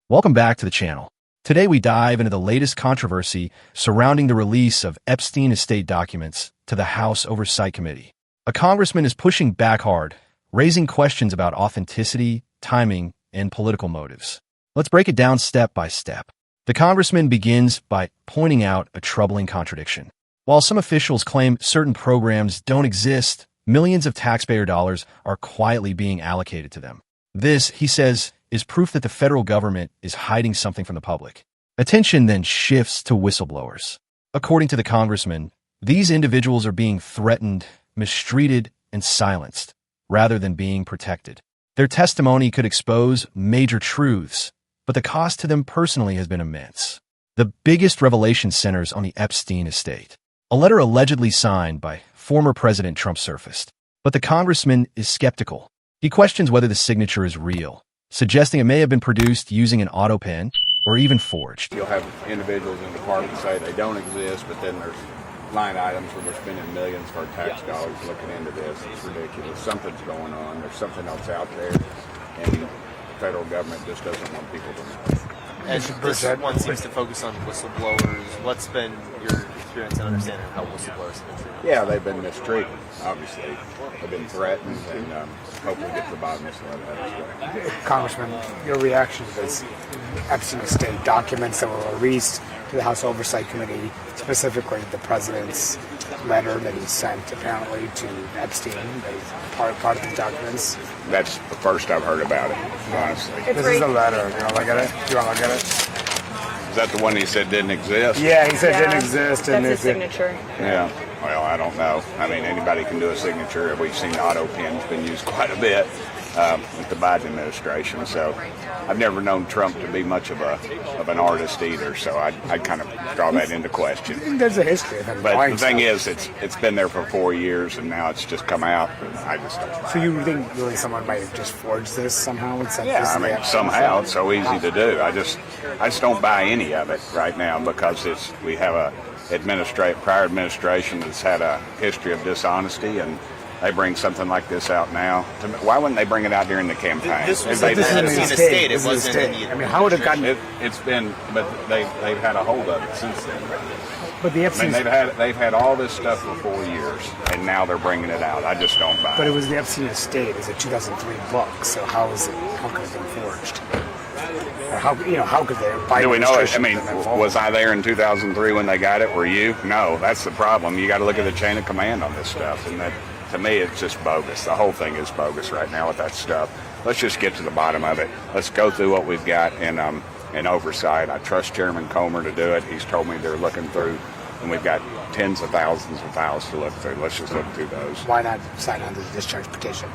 Welcome back to the channel. Today we dive into the latest controversy surrounding the release of Epstein estate documents to the House Oversight Committee. A congressman is pushing back hard, raising questions about authenticity, timing, and political motives. Let's break it down step by step. The congressman begins by pointing out a troubling contradiction. While some officials claim certain programs don't exist, millions of taxpayer dollars are quietly being allocated to them. This, he says, is proof that the federal government is hiding something from the public. Attention then shifts to whistleblowers. According to the congressman, these individuals are being threatened, mistreated, and silenced, rather than being protected. Their testimony could expose major truths, but the cost to them personally has been immense. The biggest revelation centers on the Epstein estate. A letter allegedly signed by former President Trump surfaced, but the congressman is skeptical. He questions whether the signature is real, suggesting it may have been produced using an auto pen or even forged. You'll have individuals in the department say they don't exist, but then there's line items where they're spending millions for tax dollars looking into this. It's ridiculous. Something's going on. There's something else out there, and the federal government just doesn't want people to know. And this one seems to focus on whistleblowers. What's been your experience and understanding of how whistleblowers have been treated? Yeah, they've been mistreated, obviously. They've been threatened, and hopefully get to the bottom of that as well. Congressman, your reaction to this Epstein estate documents that were released to the House Oversight Committee, specifically the president's letter that he sent apparently to Epstein, that is part of these documents? That's the first I've heard about it, honestly. This is the letter. You want to look at it? You want to look at it? Is that the one he said didn't exist? Yeah, he said it didn't exist. That's his signature. Yeah. Well, I don't know. I mean, anybody can do a signature. We've seen auto pens been used quite a bit with the Biden administration. So I've never known Trump to be much of an artist either. So I kind of draw that into question. There's a history of him. But the thing is, it's been there for 4 years, and now it's just come out. And I just don't buy So you think really someone might have just forged this somehow and sent Yeah, this I to the mean, Epstein somehow estate? it's so easy to do. I just don't buy any of it right now because we have a prior administration that's had a history of dishonesty, and they bring something like this out now. Why wouldn't they bring it out during the campaign? This was If the they- Epstein estate. It wasn't in the I mean, how would it gotten? It's been, but they've had a hold of it since then. But the I Epstein. mean, they've had all this stuff for 4 years, and now they're bringing it out. I just don't buy But it. it was the Epstein estate. It's a 2003 book. So how could it have been forged? Or how could they? Do we know it? I mean, was I there in 2003 when they got it? Were you? No, that's the problem. You got to look at the chain of command on this stuff, and that, to me, it's just bogus. The whole thing is bogus right now with that stuff. Let's just get to the bottom of it. Let's go through what we've got in oversight. I trust Chairman Comer to do it. He's told me they're looking through, and we've got tens of thousands of files to look through. Let's just look through those. Why not sign on to the discharge petition?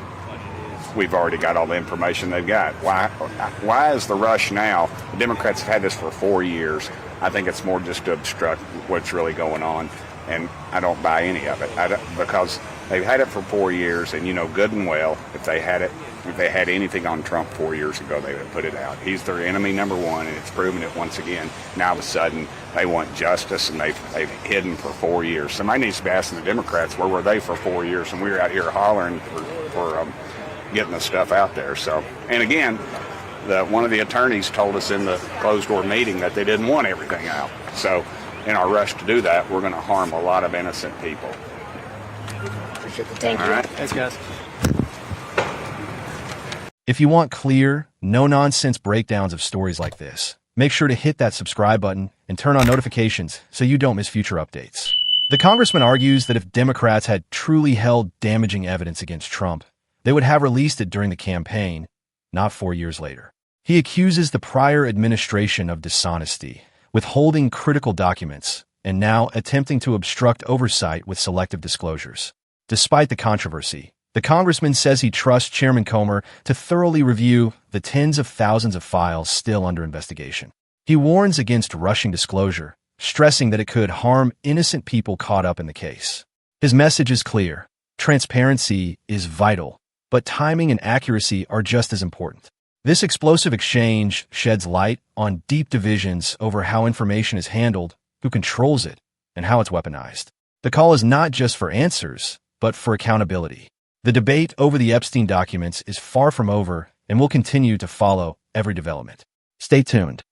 We've already got all the information they've got. Why is the rush now? The Democrats have had this for 4 years. I think it's more just to obstruct what's really going on, and I don't buy any of it. Because they've had it for 4 years, and you know good and well if they had anything on Trump 4 years ago, they would have put it out. He's their enemy number one, and it's proven it once again. Now all of a sudden they want justice, and they've hidden for 4 years. Somebody needs to be asking the Democrats where were they for 4 years, and we were out here hollering for getting the stuff out there. So, and again, one of the attorneys told us in the closed door meeting that they didn't want everything out. So in our rush to do that, we're going to harm a lot of innocent people. Appreciate the time. Thank you. All right. Thanks, guys. If you want clear, no-nonsense breakdowns of stories like this, make sure to hit that subscribe button and turn on notifications so you don't miss future updates. The congressman argues that if Democrats had truly held damaging evidence against Trump, they would have released it during the campaign, not 4 years later. He accuses the prior administration of dishonesty, withholding critical documents, and now attempting to obstruct oversight with selective disclosures. Despite the controversy, the congressman says he trusts Chairman Comer to thoroughly review the tens of thousands of files still under investigation. He warns against rushing disclosure, stressing that it could harm innocent people caught up in the case. His message is clear. Transparency is vital, but timing and accuracy are just as important. This explosive exchange sheds light on deep divisions over how information is handled, who controls it, and how it's weaponized. The call is not just for answers, but for accountability. The debate over the Epstein documents is far from over and will continue to follow every development. Stay tuned.